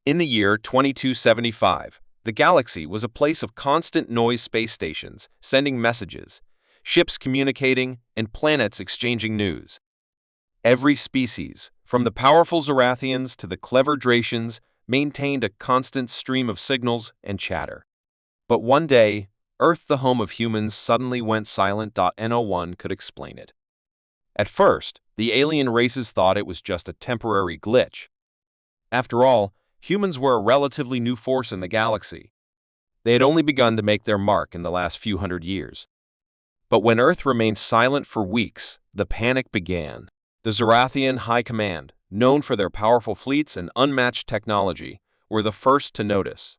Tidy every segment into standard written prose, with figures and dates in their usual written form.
In the year 2275, the galaxy was a place of constant noise, space stations sending messages, ships communicating, and planets exchanging news. Every species, from the powerful Zorathians to the clever Dracians, maintained a constant stream of signals and chatter. But one day, Earth, the home of humans, suddenly went silent. No one could explain it. At first, the alien races thought it was just a temporary glitch. After all, humans were a relatively new force in the galaxy. They had only begun to make their mark in the last few hundred years. But when Earth remained silent for weeks, the panic began. The Zorathian High Command, known for their powerful fleets and unmatched technology, were the first to notice.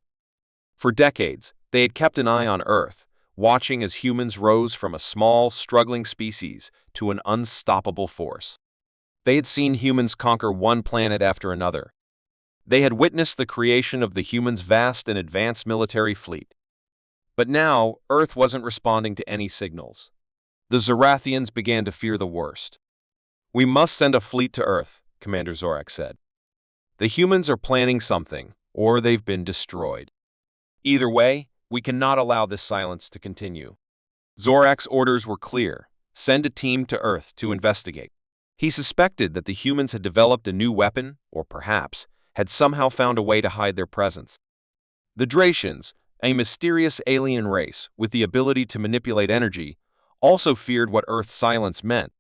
For decades, they had kept an eye on Earth, watching as humans rose from a small, struggling species to an unstoppable force. They had seen humans conquer one planet after another. They had witnessed the creation of the humans' vast and advanced military fleet. But now, Earth wasn't responding to any signals. The Zorathians began to fear the worst. "We must send a fleet to Earth," Commander Zorak said. "The humans are planning something, or they've been destroyed. Either way, we cannot allow this silence to continue." Zorak's orders were clear: send a team to Earth to investigate. He suspected that the humans had developed a new weapon, or perhaps had somehow found a way to hide their presence. The Dracians, a mysterious alien race with the ability to manipulate energy, also feared what Earth's silence meant.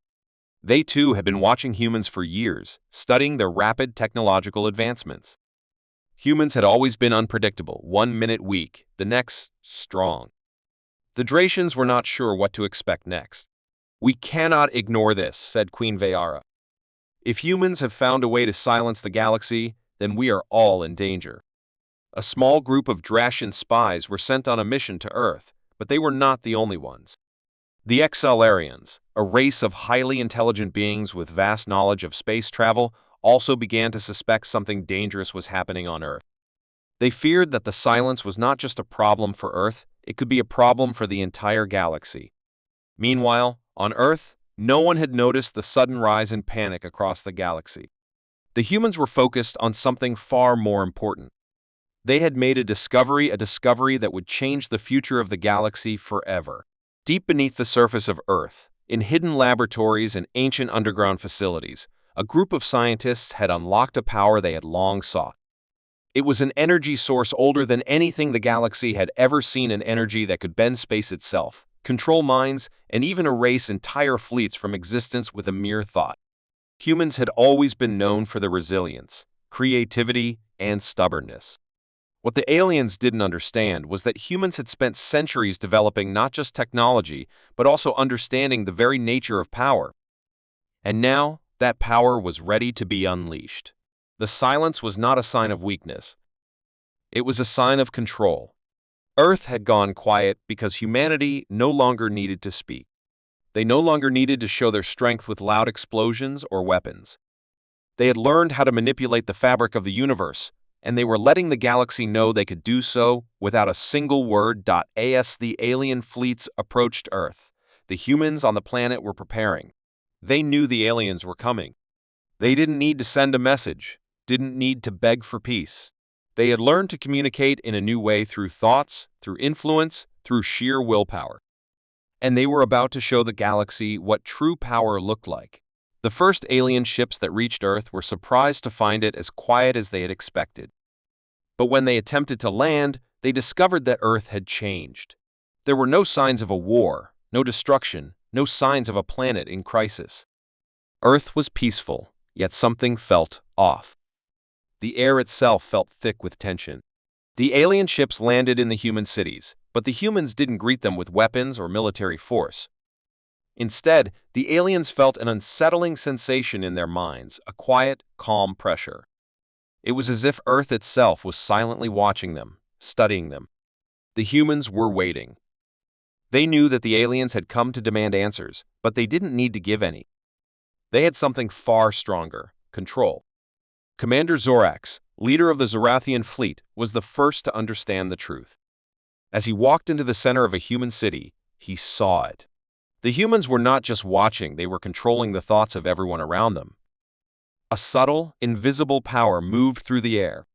They too had been watching humans for years, studying their rapid technological advancements. Humans had always been unpredictable, one minute weak, the next strong. The Dracians were not sure what to expect next. "We cannot ignore this," said Queen Vayara. "If humans have found a way to silence the galaxy, then we are all in danger." A small group of Dracian spies were sent on a mission to Earth, but they were not the only ones. The Excelarians, a race of highly intelligent beings with vast knowledge of space travel, also began to suspect something dangerous was happening on Earth. They feared that the silence was not just a problem for Earth, it could be a problem for the entire galaxy. Meanwhile, on Earth, no one had noticed the sudden rise in panic across the galaxy. The humans were focused on something far more important. They had made a discovery that would change the future of the galaxy forever. Deep beneath the surface of Earth, in hidden laboratories and ancient underground facilities, a group of scientists had unlocked a power they had long sought. It was an energy source older than anything the galaxy had ever seen, an energy that could bend space itself, control minds, and even erase entire fleets from existence with a mere thought. Humans had always been known for their resilience, creativity, and stubbornness. What the aliens didn't understand was that humans had spent centuries developing not just technology, but also understanding the very nature of power. And now, that power was ready to be unleashed. The silence was not a sign of weakness. It was a sign of control. Earth had gone quiet because humanity no longer needed to speak. They no longer needed to show their strength with loud explosions or weapons. They had learned how to manipulate the fabric of the universe, and they were letting the galaxy know they could do so without a single word. As the alien fleets approached Earth, the humans on the planet were preparing. They knew the aliens were coming. They didn't need to send a message, didn't need to beg for peace. They had learned to communicate in a new way through thoughts, through influence, through sheer willpower. And they were about to show the galaxy what true power looked like. The first alien ships that reached Earth were surprised to find it as quiet as they had expected. But when they attempted to land, they discovered that Earth had changed. There were no signs of a war, no destruction, no signs of a planet in crisis. Earth was peaceful, yet something felt off. The air itself felt thick with tension. The alien ships landed in the human cities, but the humans didn't greet them with weapons or military force. Instead, the aliens felt an unsettling sensation in their minds, a quiet, calm pressure. It was as if Earth itself was silently watching them, studying them. The humans were waiting. They knew that the aliens had come to demand answers, but they didn't need to give any. They had something far stronger: control. Commander Zorax, leader of the Zorathian fleet, was the first to understand the truth. As he walked into the center of a human city, he saw it. The humans were not just watching, they were controlling the thoughts of everyone around them. A subtle, invisible power moved through the air.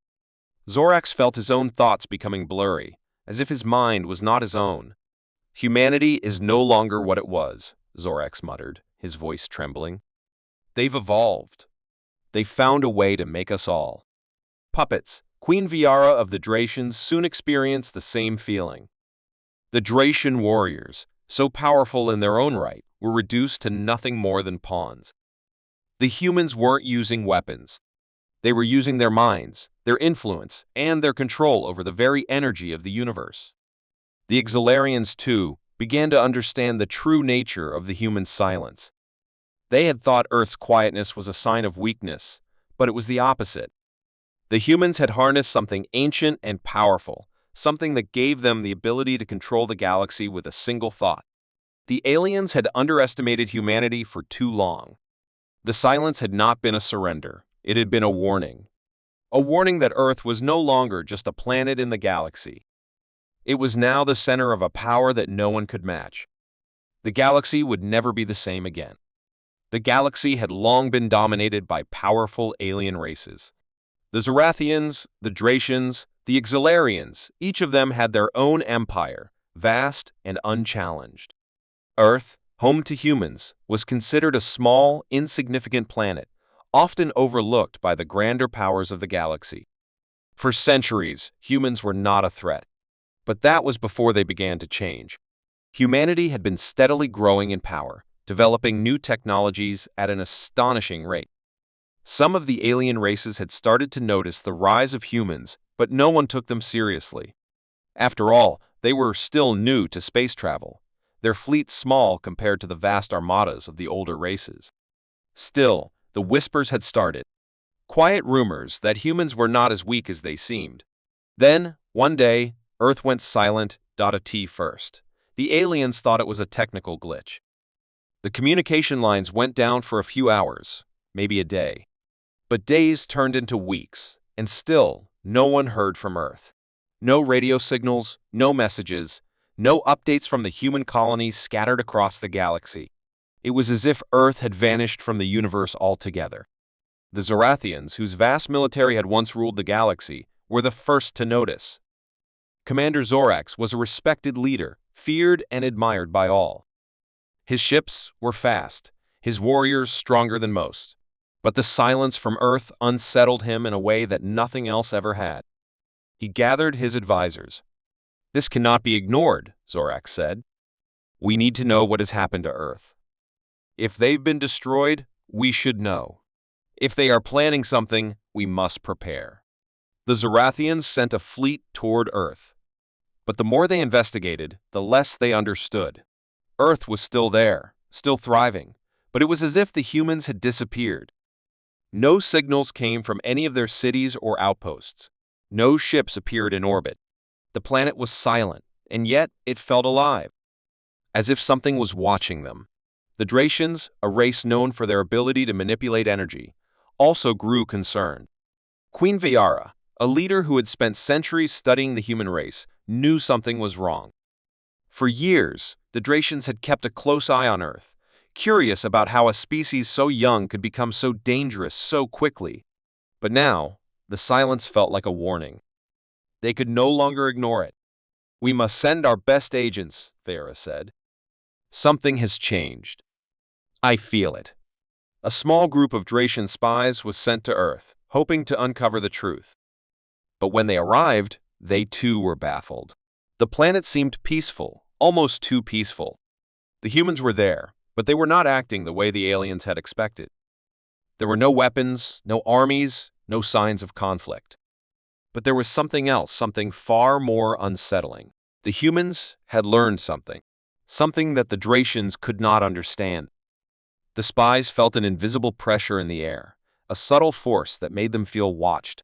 Zorax felt his own thoughts becoming blurry, as if his mind was not his own. Humanity is no longer what it was, Zorax muttered, his voice trembling. They've evolved. They found a way to make us all puppets. Queen Viara of the Dracians soon experienced the same feeling. The Dracian warriors, so powerful in their own right, were reduced to nothing more than pawns. The humans weren't using weapons. They were using their minds, their influence, and their control over the very energy of the universe. The Exilarians, too, began to understand the true nature of the human silence. They had thought Earth's quietness was a sign of weakness, but it was the opposite. The humans had harnessed something ancient and powerful, something that gave them the ability to control the galaxy with a single thought. The aliens had underestimated humanity for too long. The silence had not been a surrender, it had been a warning. A warning that Earth was no longer just a planet in the galaxy. It was now the center of a power that no one could match. The galaxy would never be the same again. The galaxy had long been dominated by powerful alien races. The Zorathians, the Dracians, the Exilarians, each of them had their own empire, vast and unchallenged. Earth, home to humans, was considered a small, insignificant planet, often overlooked by the grander powers of the galaxy. For centuries, humans were not a threat. But that was before they began to change. Humanity had been steadily growing in power, developing new technologies at an astonishing rate. Some of the alien races had started to notice the rise of humans, but no one took them seriously. After all, they were still new to space travel, their fleets small compared to the vast armadas of the older races. Still, the whispers had started. Quiet rumors that humans were not as weak as they seemed. Then, one day, Earth went silent. First. The aliens thought it was a technical glitch. The communication lines went down for a few hours, maybe a day. But days turned into weeks, and still, no one heard from Earth. No radio signals, no messages, no updates from the human colonies scattered across the galaxy. It was as if Earth had vanished from the universe altogether. The Zorathians, whose vast military had once ruled the galaxy, were the first to notice. Commander Zorax was a respected leader, feared and admired by all. His ships were fast, his warriors stronger than most. But the silence from Earth unsettled him in a way that nothing else ever had. He gathered his advisors. "This cannot be ignored," Zorax said. "We need to know what has happened to Earth. If they've been destroyed, we should know. If they are planning something, we must prepare." The Zorathians sent a fleet toward Earth. But the more they investigated, the less they understood. Earth was still there, still thriving, but it was as if the humans had disappeared. No signals came from any of their cities or outposts. No ships appeared in orbit. The planet was silent, and yet it felt alive, as if something was watching them. The Dracians, a race known for their ability to manipulate energy, also grew concerned. Queen Viara, a leader who had spent centuries studying the human race, knew something was wrong. For years, the Dracians had kept a close eye on Earth, curious about how a species so young could become so dangerous so quickly. But now, the silence felt like a warning. They could no longer ignore it. "We must send our best agents," Viara said. "Something has changed. I feel it." A small group of Dracian spies was sent to Earth, hoping to uncover the truth. But when they arrived, they too were baffled. The planet seemed peaceful, almost too peaceful. The humans were there, but they were not acting the way the aliens had expected. There were no weapons, no armies, no signs of conflict. But there was something else, something far more unsettling. The humans had learned something that the Dracians could not understand. The spies felt an invisible pressure in the air, a subtle force that made them feel watched.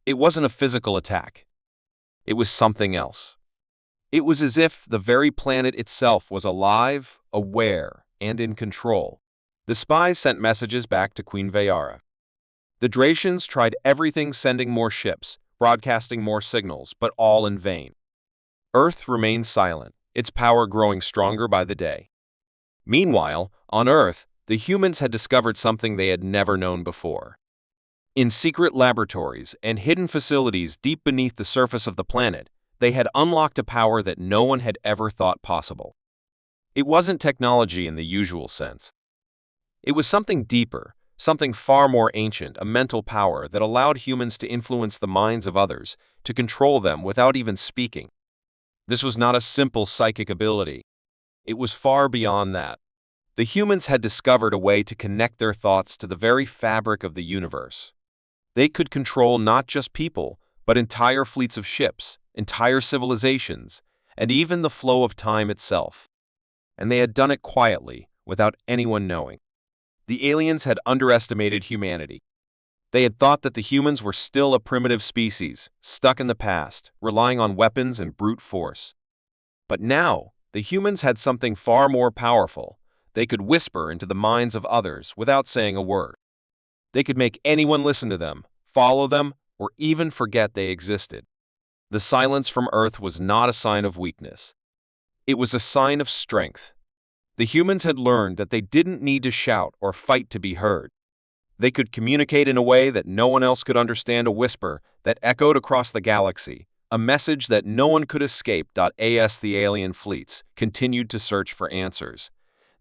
It wasn't a physical attack. It was something else. It was as if the very planet itself was alive, aware, and in control. The spies sent messages back to Queen Viara. The Dracians tried everything, sending more ships, broadcasting more signals, but all in vain. Earth remained silent, its power growing stronger by the day. Meanwhile, on Earth, the humans had discovered something they had never known before. In secret laboratories and hidden facilities deep beneath the surface of the planet, they had unlocked a power that no one had ever thought possible. It wasn't technology in the usual sense. It was something deeper, something far more ancient, a mental power that allowed humans to influence the minds of others, to control them without even speaking. This was not a simple psychic ability. It was far beyond that. The humans had discovered a way to connect their thoughts to the very fabric of the universe. They could control not just people, but entire fleets of ships, entire civilizations, and even the flow of time itself. And they had done it quietly, without anyone knowing. The aliens had underestimated humanity. They had thought that the humans were still a primitive species, stuck in the past, relying on weapons and brute force. But now, the humans had something far more powerful. They could whisper into the minds of others without saying a word. They could make anyone listen to them, follow them, or even forget they existed. The silence from Earth was not a sign of weakness. It was a sign of strength. The humans had learned that they didn't need to shout or fight to be heard. They could communicate in a way that no one else could understand, a whisper that echoed across the galaxy, a message that no one could escape. As the alien fleets continued to search for answers,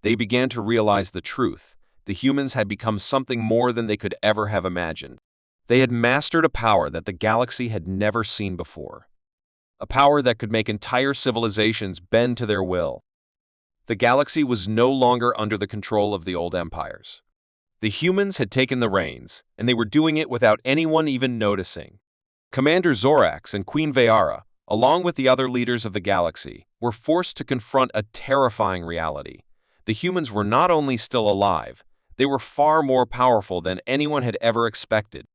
they began to realize the truth. The humans had become something more than they could ever have imagined. They had mastered a power that the galaxy had never seen before. A power that could make entire civilizations bend to their will. The galaxy was no longer under the control of the old empires. The humans had taken the reins, and they were doing it without anyone even noticing. Commander Zorax and Queen Vayara, along with the other leaders of the galaxy, were forced to confront a terrifying reality. The humans were not only still alive, they were far more powerful than anyone had ever expected.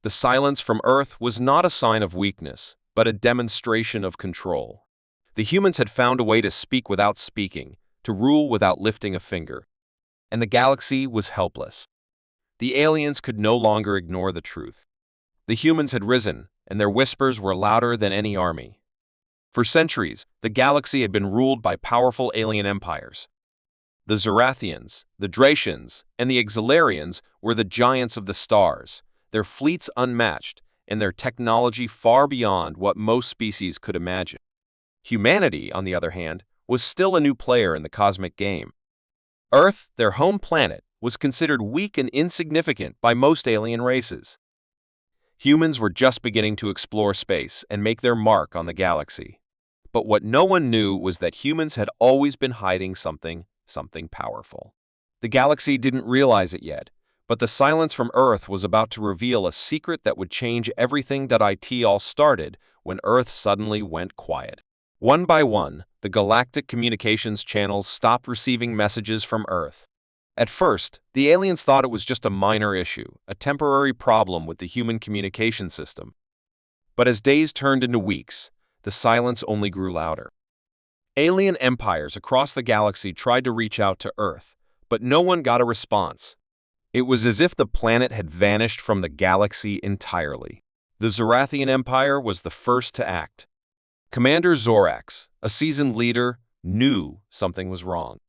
The silence from Earth was not a sign of weakness, but a demonstration of control. The humans had found a way to speak without speaking, to rule without lifting a finger. And the galaxy was helpless. The aliens could no longer ignore the truth. The humans had risen, and their whispers were louder than any army. For centuries, the galaxy had been ruled by powerful alien empires. The Zorathians, the Dracians, and the Exilarians were the giants of the stars, their fleets unmatched, and their technology far beyond what most species could imagine. Humanity, on the other hand, was still a new player in the cosmic game. Earth, their home planet, was considered weak and insignificant by most alien races. Humans were just beginning to explore space and make their mark on the galaxy. But what no one knew was that humans had always been hiding something powerful. The galaxy didn't realize it yet, but the silence from Earth was about to reveal a secret that would change everything. It all started when Earth suddenly went quiet. One by one, the galactic communications channels stopped receiving messages from Earth. At first, the aliens thought it was just a minor issue, a temporary problem with the human communication system. But as days turned into weeks, the silence only grew louder. Alien empires across the galaxy tried to reach out to Earth, but no one got a response. It was as if the planet had vanished from the galaxy entirely. The Zorathian Empire was the first to act. Commander Zorax, a seasoned leader, knew something was wrong.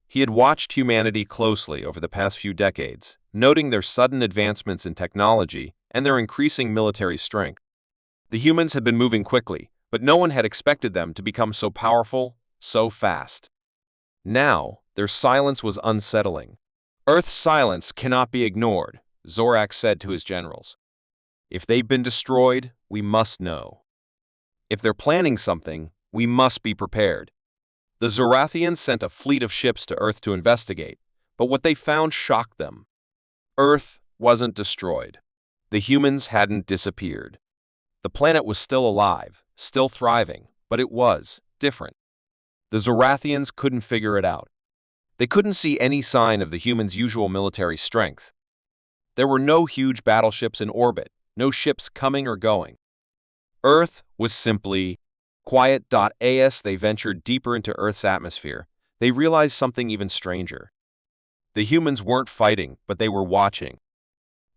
He had watched humanity closely over the past few decades, noting their sudden advancements in technology and their increasing military strength. The humans had been moving quickly, but no one had expected them to become so powerful, so fast. Now, their silence was unsettling. Earth's silence cannot be ignored, Zorax said to his generals. If they've been destroyed, we must know. If they're planning something, we must be prepared. The Zorathians sent a fleet of ships to Earth to investigate, but what they found shocked them. Earth wasn't destroyed. The humans hadn't disappeared. The planet was still alive, still thriving, but it was different. The Zorathians couldn't figure it out. They couldn't see any sign of the humans' usual military strength. There were no huge battleships in orbit, no ships coming or going. Earth was simply quiet. As they ventured deeper into Earth's atmosphere, they realized something even stranger. The humans weren't fighting, but they were watching.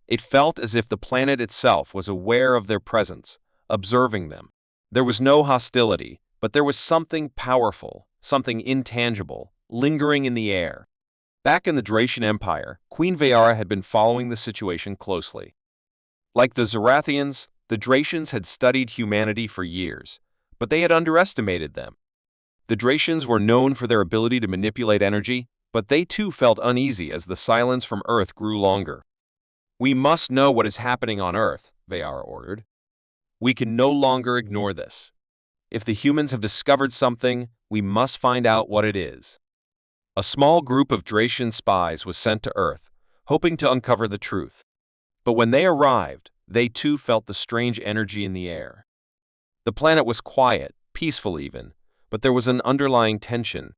It felt as if the planet itself was aware of their presence, observing them. There was no hostility, but there was something powerful, something intangible, lingering in the air. Back in the Dracian Empire, Queen Vayara had been following the situation closely. Like the Zorathians, the Dracians had studied humanity for years, but they had underestimated them. The Dracians were known for their ability to manipulate energy, but they too felt uneasy as the silence from Earth grew longer. "We must know what is happening on Earth," Vayara ordered. "We can no longer ignore this. If the humans have discovered something, we must find out what it is." A small group of Dracian spies was sent to Earth, hoping to uncover the truth. But when they arrived, they too felt the strange energy in the air. The planet was quiet, peaceful even, but there was an underlying tension.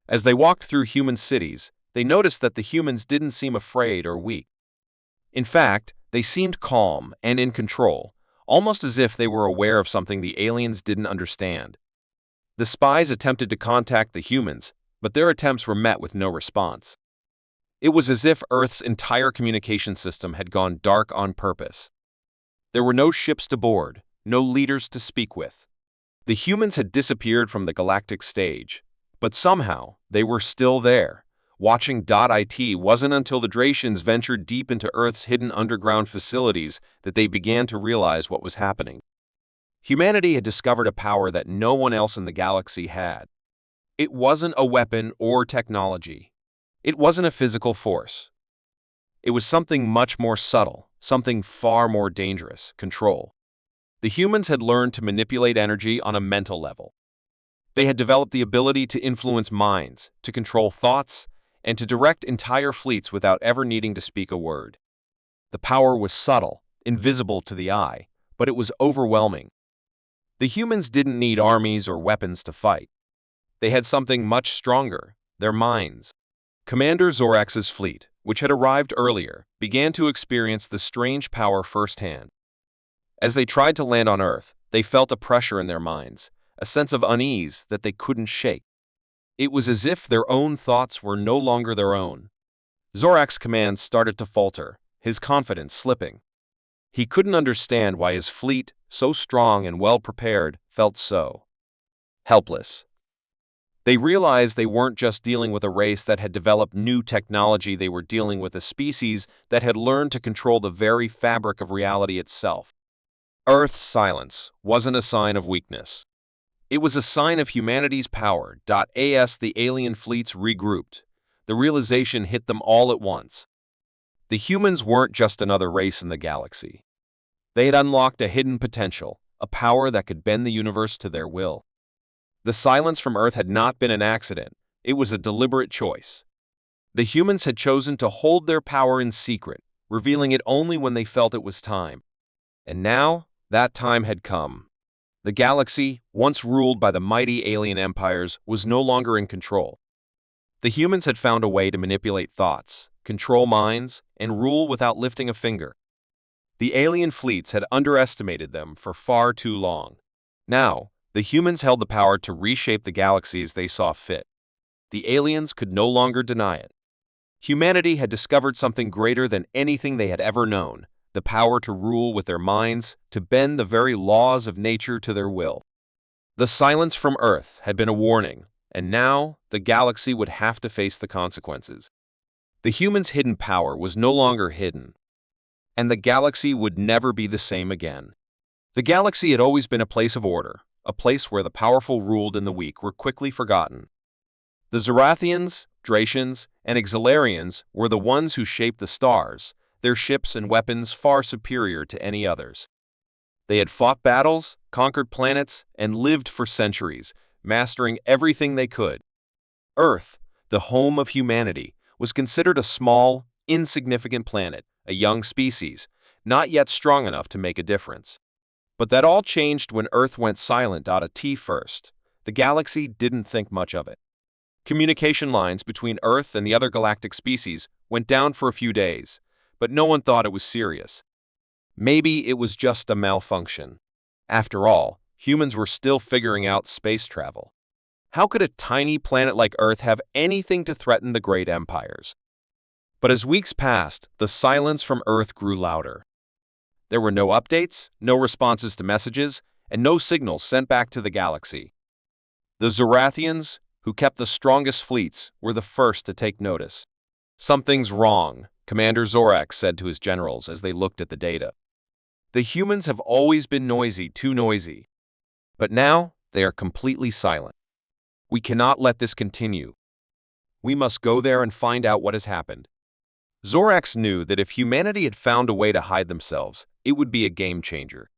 As they walked through human cities, they noticed that the humans didn't seem afraid or weak. In fact, they seemed calm and in control, almost as if they were aware of something the aliens didn't understand. The spies attempted to contact the humans, but their attempts were met with no response. It was as if Earth's entire communication system had gone dark on purpose. There were no ships to board, no leaders to speak with. The humans had disappeared from the galactic stage, but somehow they were still there. Watching .it wasn't until the Dracians ventured deep into Earth's hidden underground facilities that they began to realize what was happening. Humanity had discovered a power that no one else in the galaxy had. It wasn't a weapon or technology. It wasn't a physical force. It was something much more subtle, something far more dangerous: control. The humans had learned to manipulate energy on a mental level. They had developed the ability to influence minds, to control thoughts, and to direct entire fleets without ever needing to speak a word. The power was subtle, invisible to the eye, but it was overwhelming. The humans didn't need armies or weapons to fight. They had something much stronger: their minds. Commander Zorax's fleet, which had arrived earlier, began to experience the strange power firsthand. As they tried to land on Earth, they felt a pressure in their minds, a sense of unease that they couldn't shake. It was as if their own thoughts were no longer their own. Zorax's commands started to falter, his confidence slipping. He couldn't understand why his fleet, so strong and well-prepared, felt so helpless. They realized they weren't just dealing with a race that had developed new technology, they were dealing with a species that had learned to control the very fabric of reality itself. Earth's silence wasn't a sign of weakness. It was a sign of humanity's power. As the alien fleets regrouped, the realization hit them all at once. The humans weren't just another race in the galaxy. They had unlocked a hidden potential, a power that could bend the universe to their will. The silence from Earth had not been an accident, it was a deliberate choice. The humans had chosen to hold their power in secret, revealing it only when they felt it was time. And now, that time had come. The galaxy, once ruled by the mighty alien empires, was no longer in control. The humans had found a way to manipulate thoughts, control minds, and rule without lifting a finger. The alien fleets had underestimated them for far too long. Now, the humans held the power to reshape the galaxy as they saw fit. The aliens could no longer deny it. Humanity had discovered something greater than anything they had ever known: the power to rule with their minds, to bend the very laws of nature to their will. The silence from Earth had been a warning, and now the galaxy would have to face the consequences. The humans' hidden power was no longer hidden, and the galaxy would never be the same again. The galaxy had always been a place of order, a place where the powerful ruled and the weak were quickly forgotten. The Zorathians, Dracians, and Exilarians were the ones who shaped the stars, their ships and weapons far superior to any others. They had fought battles, conquered planets, and lived for centuries, mastering everything they could. Earth, the home of humanity, was considered a small, insignificant planet, a young species, not yet strong enough to make a difference. But that all changed when Earth went silent. First, the galaxy didn't think much of it. Communication lines between Earth and the other galactic species went down for a few days, but no one thought it was serious. Maybe it was just a malfunction. After all, humans were still figuring out space travel. How could a tiny planet like Earth have anything to threaten the great empires? But as weeks passed, the silence from Earth grew louder. There were no updates, no responses to messages, and no signals sent back to the galaxy. The Zorathians, who kept the strongest fleets, were the first to take notice. "Something's wrong," Commander Zorax said to his generals as they looked at the data. The humans have always been noisy, too noisy. But now, they are completely silent. We cannot let this continue. We must go there and find out what has happened. Zorax knew that if humanity had found a way to hide themselves, it would be a game changer.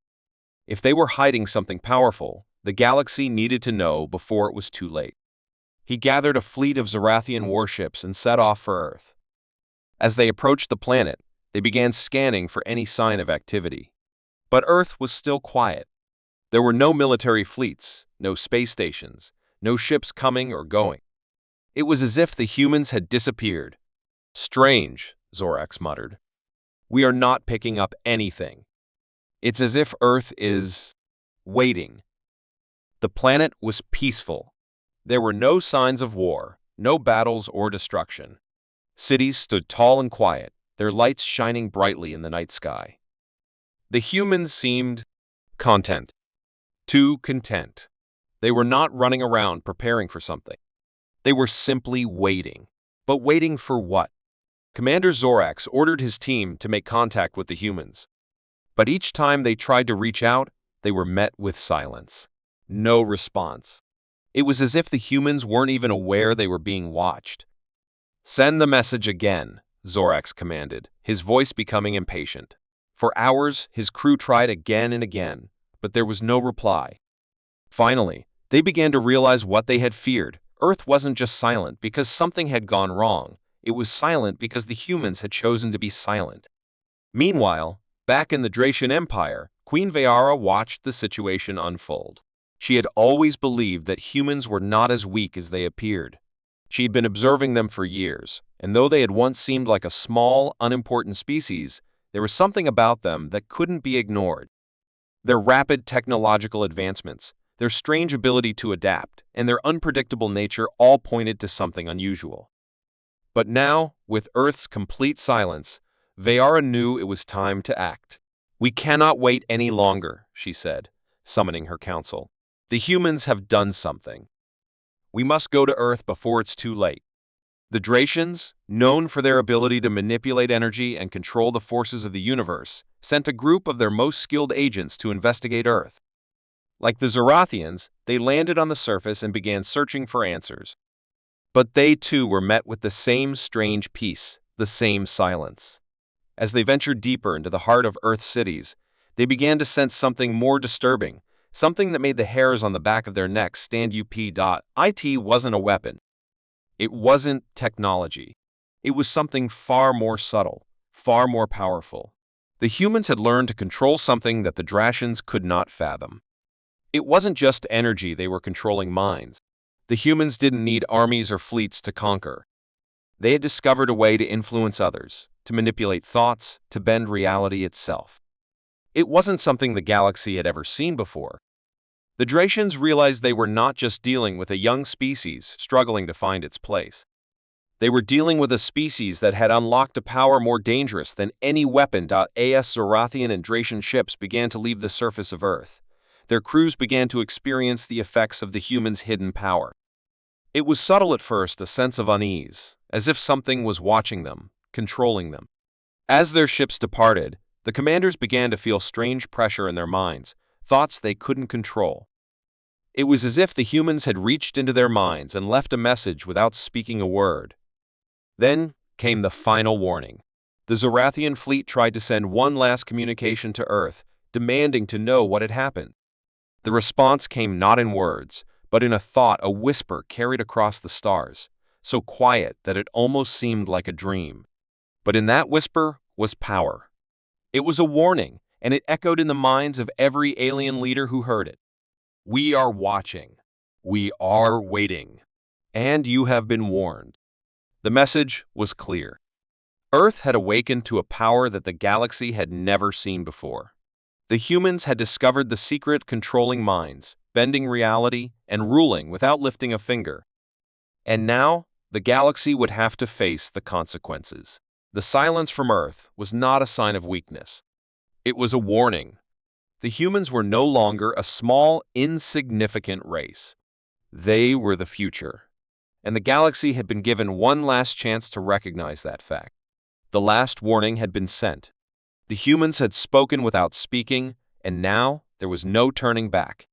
If they were hiding something powerful, the galaxy needed to know before it was too late. He gathered a fleet of Zorathian warships and set off for Earth. As they approached the planet, they began scanning for any sign of activity. But Earth was still quiet. There were no military fleets, no space stations, no ships coming or going. It was as if the humans had disappeared. Strange, Zorax muttered. We are not picking up anything. It's as if Earth is waiting. The planet was peaceful. There were no signs of war, no battles or destruction. Cities stood tall and quiet, their lights shining brightly in the night sky. The humans seemed content. Too content. They were not running around preparing for something. They were simply waiting. But waiting for what? Commander Zorax ordered his team to make contact with the humans. But each time they tried to reach out, they were met with silence. No response. It was as if the humans weren't even aware they were being watched. Send the message again, Zorax commanded, his voice becoming impatient. For hours, his crew tried again and again, but there was no reply. Finally, they began to realize what they had feared. Earth wasn't just silent because something had gone wrong. It was silent because the humans had chosen to be silent. Meanwhile, back in the Dracian Empire, Queen Vayara watched the situation unfold. She had always believed that humans were not as weak as they appeared. She had been observing them for years, and though they had once seemed like a small, unimportant species, there was something about them that couldn't be ignored. Their rapid technological advancements, their strange ability to adapt, and their unpredictable nature all pointed to something unusual. But now, with Earth's complete silence, Vayara knew it was time to act. We cannot wait any longer, she said, summoning her council. The humans have done something. We must go to Earth before it's too late. The Dracians, known for their ability to manipulate energy and control the forces of the universe, sent a group of their most skilled agents to investigate Earth. Like the Zorathians, they landed on the surface and began searching for answers. But they too were met with the same strange peace, the same silence. As they ventured deeper into the heart of Earth's cities, they began to sense something more disturbing, something that made the hairs on the back of their necks stand up. It wasn't a weapon. It wasn't technology. It was something far more subtle, far more powerful. The humans had learned to control something that the Dracians could not fathom. It wasn't just energy, they were controlling minds. The humans didn't need armies or fleets to conquer. They had discovered a way to influence others, to manipulate thoughts, to bend reality itself. It wasn't something the galaxy had ever seen before. The Dracians realized they were not just dealing with a young species struggling to find its place. They were dealing with a species that had unlocked a power more dangerous than any weapon. As Zorathian and Dracian ships began to leave the surface of Earth, their crews began to experience the effects of the humans' hidden power. It was subtle at first, a sense of unease, as if something was watching them, controlling them. As their ships departed, the commanders began to feel strange pressure in their minds, thoughts they couldn't control. It was as if the humans had reached into their minds and left a message without speaking a word. Then came the final warning. The Zorathian fleet tried to send one last communication to Earth, demanding to know what had happened. The response came not in words, but in a thought, a whisper carried across the stars, so quiet that it almost seemed like a dream. But in that whisper was power. It was a warning, and it echoed in the minds of every alien leader who heard it. We are watching. We are waiting. And you have been warned. The message was clear. Earth had awakened to a power that the galaxy had never seen before. The humans had discovered the secret controlling minds, bending reality, and ruling without lifting a finger. And now, the galaxy would have to face the consequences. The silence from Earth was not a sign of weakness. It was a warning. The humans were no longer a small, insignificant race. They were the future. And the galaxy had been given one last chance to recognize that fact. The last warning had been sent. The humans had spoken without speaking, and now there was no turning back.